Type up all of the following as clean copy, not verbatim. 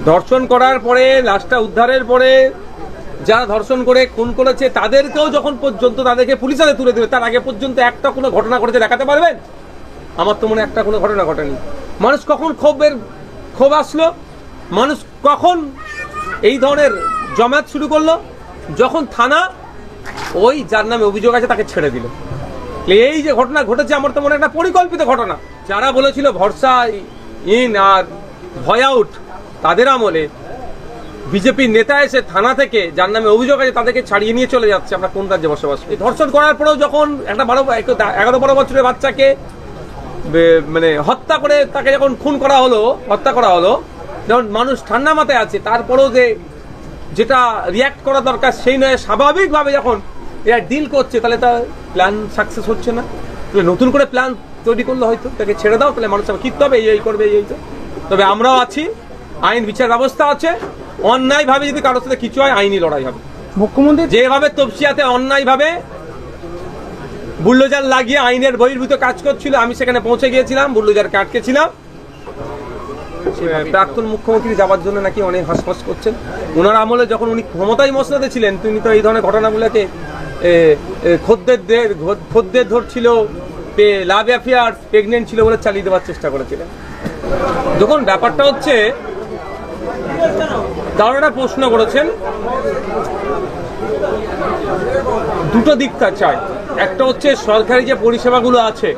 ধর্ষণ করার পরে লাশটা উদ্ধারের পরে যারা ধর্ষণ করে খুন করেছে তাদেরকেও যখন পর্যন্ত তাদেরকে পুলিশ হাতে তুলে দেবে তার আগে পর্যন্ত একটা কোনো ঘটনা ঘটেছে দেখাতে পারবেন? আমার তো মনে একটা কোনো ঘটনা ঘটেনি। মানুষ কখন ক্ষোভ আসলো, মানুষ কখন এই ধরনের জমায়েত শুরু করলো? যখন থানা ওই যার নামে অভিযোগ আছে তাকে ছেড়ে দিল। এই যে ঘটনা ঘটেছে আমার তো মনে একটা পরিকল্পিত ঘটনা। যারা বলেছিল ভরসা ইন আর ভয় আউট, তাদের আমলে বিজেপির নেতা এসে থানা থেকে যার নামে অভিযোগ আছে তাদেরকে ছাড়িয়ে নিয়ে চলে যাচ্ছে। আমরা কোন রাজ্যে বসবাস করি? ধর্ষণ করার পরেও যখন একটা 11-12 বছরের বাচ্চাকে মানে হত্যা করে তাকে যখন হত্যা করা হলো, যখন মানুষ ঠান্ডা মাথায় আছে, তারপরেও যেটা রিয়াক্ট করা দরকার সেই নয়, স্বাভাবিকভাবে যখন এরা ডিল করছে তাহলে তার প্ল্যান সাকসেস হচ্ছে না। নতুন করে প্ল্যান তৈরি করলে হয়তো তাকে ছেড়ে দাও, তাহলে মানুষ কি হবে, এই করবে, এই তো। তবে আমরাও আছি, আইন বিচার ব্যবস্থা আছে। অন্যায়ভাবে যদি কারোর সাথে কিছু হয় আইনি লড়াই হবে। মুখ্যমন্ত্রী যেভাবে তপসিয়াতে অন্যায়ভাবে বুলডোজার লাগিয়ে আইনের বহির্ভূত কাজ করছিল, আমি সেখানে পৌঁছে গিয়েছিলাম, বুলডোজারকে আটকেছিলাম। প্রাক্তন মুখ্যমন্ত্রী যাওয়ার জন্য নাকি অনেক হাসপাস করছেন। ওনার আমলে যখন উনি ক্ষমতায় মসনদে ছিলেন, তিনি তো এই ধরনের ঘটনাগুলোকে খদ্দের ধরছিল, লাভ অ্যাফেয়ার, প্রেগনেন্ট ছিল বলে চালিয়ে দেওয়ার চেষ্টা করেছিলেন। যখন ব্যাপারটা হচ্ছে, তারা একটা প্রশ্ন করেছেন, দুটো দিকটা চাই। একটা হচ্ছে সরকারি যে পরিষেবাগুলো আছে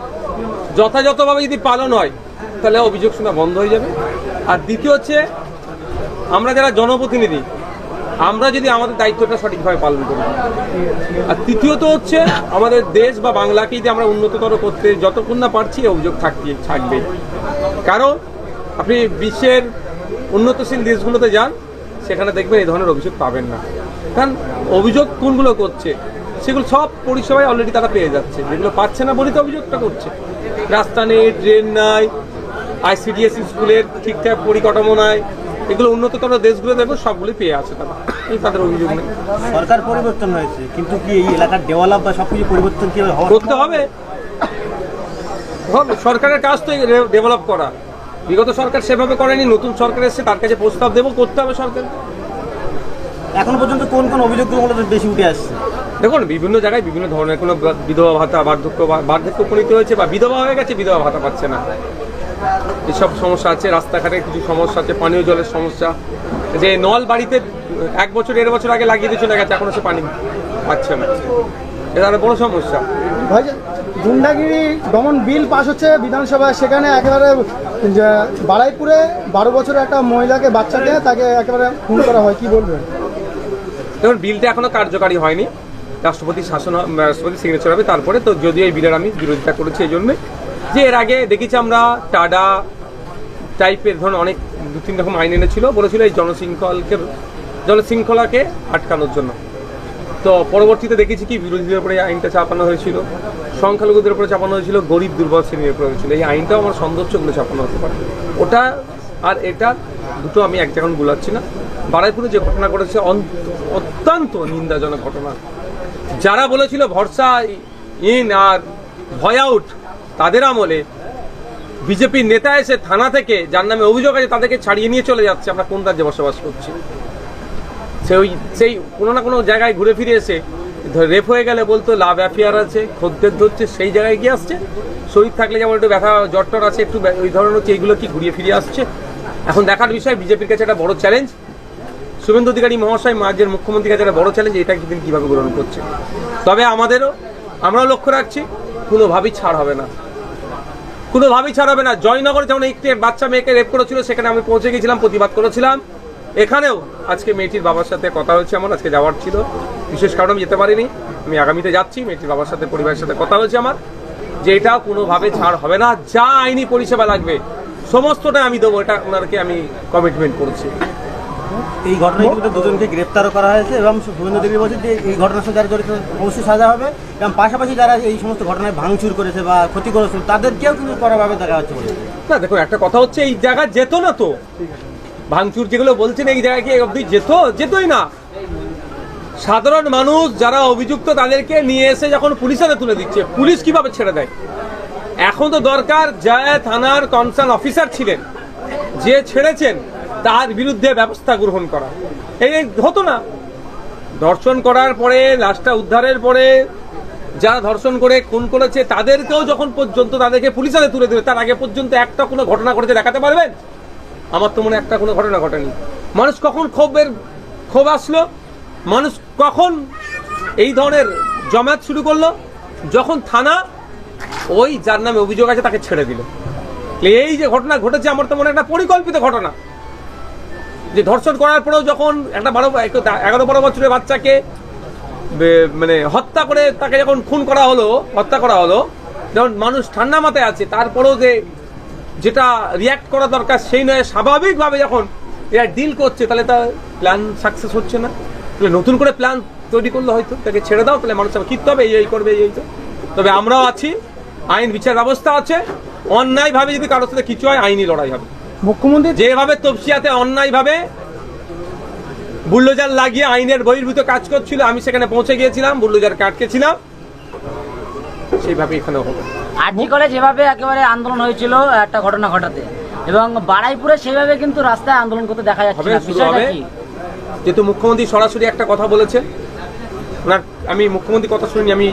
যথাযথভাবে যদি পালন হয় তাহলে অভিযোগ শোনা বন্ধ হয়ে যাবে। আর দ্বিতীয় হচ্ছে আমরা যারা জনপ্রতিনিধি, আমরা যদি আমাদের দায়িত্বটা সঠিকভাবে পালন করি। আর তৃতীয়ত হচ্ছে আমাদের দেশ বা বাংলাকে যদি আমরা উন্নততর করতে যতক্ষণ না পারছি অভিযোগ থাকবে। কারণ আপনি বিশ্বের উন্নতশীল দেশগুলোতে যান, সেখানে দেখবেন এই ধরনের অভিযোগ পাবেন না। কারণ অভিযোগ কোনগুলো করছে সেগুলো সব পরিষেবায় অলরেডি তারা পেয়ে যাচ্ছে, যেগুলো পাচ্ছে না বলেই তো অভিযোগটা করছে। রাস্তা নেই, ট্রেন নাই, ICDS স্কুলের ঠিকঠাক পরিকাঠামো নাই, এগুলো উন্নততর দেশগুলো দেখবো সবগুলি পেয়ে আছে তারা, এই তাদের অভিযোগ নেই। সরকার পরিবর্তন হয়েছে, কিন্তু কি এই এলাকার ডেভেলপ বা সবকিছু পরিবর্তন কি করতে হবে? সরকারের কাজ তো ডেভেলপ করা। বিগত সরকার সেভাবে করেনি, নতুন সরকার এসেছে, তার কাছে প্রস্তাব দেবো, করতে হবে সরকার। এখন পর্যন্ত কোন কোন অভিযোগগুলো বেশি উঠে আসছে? দেখুন, বিভিন্ন জায়গায় বিভিন্ন ধরনের, কোনো বিধবা ভাতা, বার্ধক্য উপনীত হয়েছে বা বিধবা হয়ে গেছে, বিধবা ভাতা পাচ্ছে না, এসব সমস্যা আছে। রাস্তাঘাটের কিছু সমস্যা আছে, পানীয় জলের সমস্যা, যে নল বাড়িতে 1 বছর 1.5 বছর আগে লাগিয়ে দিয়ে চলে গেছে, এখনো সে পানি পাচ্ছে না, এটা একটা বড় সমস্যা। গুন্ডাগিরি দমন বিল পাস হচ্ছে বিধানসভায়, সেখানে একেবারে বারুইপুরে 12 বছরের একটা মহিলাকে, বাচ্চাকে, তাকে একেবারে খুন করা হয়, কি বলবেন? দেখুন, বিলটা এখনো কার্যকারী হয়নি, রাষ্ট্রপতি সিগনেচার হবে তারপরে। তো যদিও এই বিলের আমি বিরোধিতা করেছি এই জন্যে যে এর আগে দেখেছি আমরা টাডা টাইপের ধরুন অনেক 2-3 রকম আইন এনেছিল, বলেছিল এই জনশৃঙ্খলাকে আটকানোর জন্য। তো পরবর্তীতে দেখেছি কি বিরোধীদের উপরে আইনটা চাপানো হয়েছিল, সংখ্যালঘুদের উপরে চাপানো হয়েছিল, গরিব দুর্বল শ্রেণীর উপরে হয়েছিল। এই আইনটাও আমার সৌন্দর্যগুলো চাপানো হতে পারে। ওটা আর এটা দুটো আমি এক জায়গায় গুলাচ্ছি না। বারুইপুরে যে ঘটনা ঘটেছে অত্যন্ত নিন্দাজনক ঘটনা। যারা বলেছিল ভরসা ইন আর ভয় আউট, তাদের আমলে বিজেপির নেতা এসে থানা থেকে যার নামে অভিযোগ আছে তাদেরকে ছাড়িয়ে নিয়ে চলে যাচ্ছে। আমরা কোন রাজ্যে বসবাস করছি? সেই কোনো না কোনো জায়গায় ঘুরে ফিরে এসে রেপ হয়ে গেলে বলতো লাভ অ্যাফেয়ার আছে, খদ্দের ধরছে, সেই জায়গায় গিয়ে আসছে। শরীর থাকলে যেমন একটু ব্যথা জটটর আছে, একটু ওই ধরনের হচ্ছে, এইগুলো কি ঘুরিয়ে ফিরিয়ে আসছে? এখন দেখার বিষয়, বিজেপির কাছে একটা বড় চ্যালেঞ্জ, শুভেন্দু অধিকারী মহাশয় রাজ্যের মুখ্যমন্ত্রীর কাছে একটা বড় চ্যালেঞ্জ, এটা দিন কীভাবে গ্রহণ করছে। তবে আমরাও লক্ষ্য রাখছি, কোনোভাবেই ছাড় হবে না, কোনোভাবেই ছাড় হবে না। জয়নগরে যেমন একটি বাচ্চা মেয়েকে রেপ করেছিল, সেখানে আমি পৌঁছে গেছিলাম, প্রতিবাদ করেছিলাম। এখানেও আজকে মেয়েটির বাবার সাথে কথা হয়েছে আমার, আজকে যাওয়ার ছিল, বিশেষ কারণে আমি যেতে পারিনি, আমি আগামীতে যাচ্ছি। মেয়েটির বাবার সাথে, পরিবারের সাথে কথা হয়েছে আমার, যে এটা কোনোভাবে ছাড় হবে না, যা আইনি পরিষেবা লাগবে সমস্তটা আমি দেবো, এটা ওনাকে আমি কমিটমেন্ট করছি। এই ঘটনায় কিন্তু দুজনকে গ্রেপ্তারও করা হয়েছে এবং শুভেন্দু দেবী বলছে যে এই ঘটনার সাথে যারা জড়িত অবশ্যই সাজা হবে, এবং পাশাপাশি যারা এই সমস্ত ঘটনায় ভাঙচুর করেছে বা ক্ষতি করেছে তাদেরকেও কিন্তু কড়াভাবে দেখা হচ্ছে বলে। না দেখুন, একটা কথা হচ্ছে, এই জায়গা যেত না তো, ভাঙচুর যেগুলো বলছেন এই জায়গায় কি অবধি যেতই না। সাধারণ মানুষ যারা অভিযুক্ত তাদেরকে নিয়ে এসে যখন পুলিশের তুলে দিচ্ছে, পুলিশ কিভাবে ছেড়ে দেয়? এখন তো দরকার, যা থানার কনসার্ন অফিসার ছিলেন, যে ছেড়েছেন তার বিরুদ্ধে ব্যবস্থা গ্রহণ করা। এই হতো না, ধর্ষণ করার পরে লাশটা উদ্ধারের পরে যারা ধর্ষণ করে খুন করেছে তাদেরকেও যখন পর্যন্ত তাদেরকে পুলিশ হাতে তুলে দেবে, তার আগে পর্যন্ত একটা কোনো ঘটনা ঘটেছে দেখাতে পারবেন? আমার তো মনে হয় একটা কোনো ঘটনা ঘটেনি। মানুষ কখন ক্ষোভ আসলো, মানুষ কখন এই ধরনের জমায়েত শুরু করলো? যখন থানা ওই যার নামে অভিযোগ আছে তাকে ছেড়ে দিল। এই যে ঘটনা ঘটেছে আমার তো মনে হয় একটা পরিকল্পিত ঘটনা, যে ধর্ষণ করার পরেও যখন একটা 11-12 বছরের বাচ্চাকে মানে হত্যা করে তাকে যখন হত্যা করা হলো, যখন মানুষ ঠান্ডা মাথায় আছে, তারপরেও যেটা রিয়াক্ট করা দরকার সেই নয়, স্বাভাবিকভাবে যখন এরা ডিল করছে, তাহলে তার প্ল্যান সাকসেস হচ্ছে না। তাহলে নতুন করে প্ল্যান তৈরি করলে হয়তো তাকে ছেড়ে দাও, তাহলে মানুষ কিনতে হবে, এই করবে, এই তো। তবে আমরাও আছি, আইন বিচার ব্যবস্থা আছে, অন্যায়ভাবে যদি কারোর সাথে কিছু হয় আইনি লড়াই হবে। মুখ্যমন্ত্রী যেভাবে তপসিয়াতে অন্যায়ভাবে বুলডোজার লাগিয়ে আইনের বহির্ভূত কাজ করছিল, আমি সেখানে পৌঁছে গিয়েছিলাম, বুলডোজারকে আটকেছিলাম, সেইভাবে এখানেও হবে। আরজি করে যেভাবে একেবারে আন্দোলন হয়েছিল একটা ঘটনা ঘটাতে, এবং বারাইপুরে সেভাবে কিন্তু রাস্তায় আন্দোলন করতে দেখা যাচ্ছে হবে, না, শুরু বিষয়টা হবে। কি? যেহেতু মুখ্যমন্ত্রী সরাসরি একটা কথা বলেছে, আমি মুখ্যমন্ত্রীর কথা শুনিনি, আমি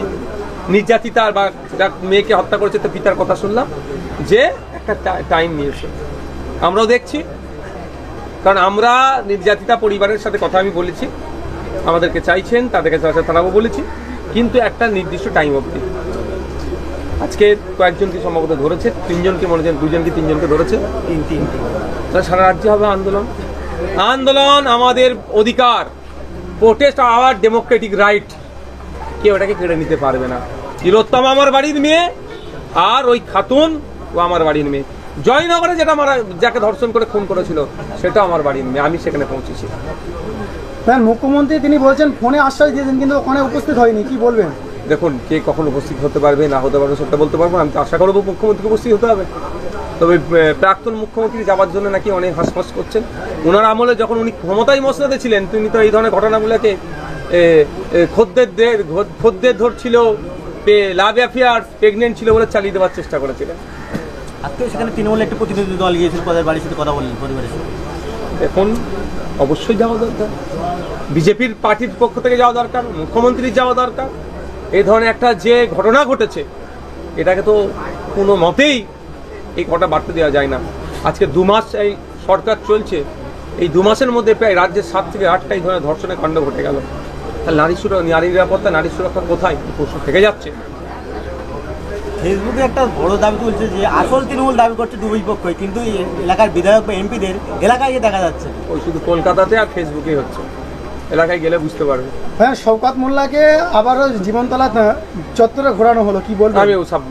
নির্যাতিতা বা যার মেয়েকে হত্যা করেছে তার পিতার কথা শুনলাম, যে একটা টাইম নিয়েছে। আমরাও দেখছি, কারণ আমরা নির্যাতিতা পরিবারের সাথে কথা আমি বলেছি, আমাদেরকে চাইছেন, তাদের কাছে থানাবো বলেছি, কিন্তু একটা নির্দিষ্ট টাইম অবধি। আজকে কয়েকজনকে সম্ভবত ধরেছে, 3জনকে মনে হচ্ছে, 2জন কি 3জনকে ধরেছে, তাহলে সারা রাজ্যে হবে আন্দোলন। আমাদের অধিকার, প্রোটেস্ট আওয়ার ডেমোক্রেটিক রাইট, কেউ এটাকে কেড়ে নিতে পারবে না। তিলোত্তম আমার বাড়ির মেয়ে, আর ওই খাতুন ও আমার বাড়ির মেয়ে। জয়নগরে যাকে ধর্ষণ করে খুন করেছিল সেটা আমার বাড়ির মেয়ে, আমি সেখানে পৌঁছেছি। মুখ্যমন্ত্রী তিনি বলছেন ফোনে আশ্বাস দিয়েছেন, কিন্তু ওখানে উপস্থিত হয়নি, কি বলবেন? দেখুন, কে কখন উপস্থিত হতে পারবে না হতে পারবে সেটা বলতে পারবো, আমি তো আশা করবো মুখ্যমন্ত্রীকে উপস্থিত হতে হবে। তবে প্রাক্তন মুখ্যমন্ত্রী যাওয়ার জন্য নাকি অনেক হাসপাস করছেন। ওনার আমলে যখন উনি ক্ষমতায় মসনদে ছিলেন, তিনি তো এই ধরনের ঘটনাগুলোকে খদ্দের ধরছিল, লাভ অ্যাফেয়ার, প্রেগনেন্ট ছিল বলে চালিয়ে দেওয়ার চেষ্টা করেছিলেন। আজকে সেখানে তৃণমূলের একটি প্রতিনিধি দল গিয়েছিল, তাদের বাড়ির সাথে কথা বললেন পরিবারের সাথে। এখন অবশ্যই যাওয়া দরকার, বিজেপির পার্টির পক্ষ থেকে যাওয়া দরকার, মুখ্যমন্ত্রীর যাওয়া দরকার। এই ধরনের একটা যে ঘটনা ঘটেছে, এটাকে তো কোনো মতেই এই ঘটনা বাড়তে দেওয়া যায় না। আজকে 2 মাস এই সরকার চলছে, এই 2 মাসের মধ্যে প্রায় রাজ্যের 7 থেকে 8টা এই ধরনের ধর্ষণের কাণ্ড ঘটে গেল। তাহলে নারী নিরাপত্তা, নারী সুরক্ষা কোথায়? প্রশ্ন থেকে যাচ্ছে। ফেসবুকে একটা বড় দাবি তুলছে যে আসল তৃণমূল দাবি করছে দুই পক্ষই, কিন্তু এই এলাকার বিধায়ক বা এমপিদের এলাকায় গিয়ে দেখা যাচ্ছে। ওই শুধু কলকাতাতে আর ফেসবুকেই হচ্ছে, এলাকায় গেলে বুঝতে পারবে। শওকত মোল্লাকে আবারও জীবনতলা চত্বরে ঘোরানো হলো, কি বলবেন? আমি ওসব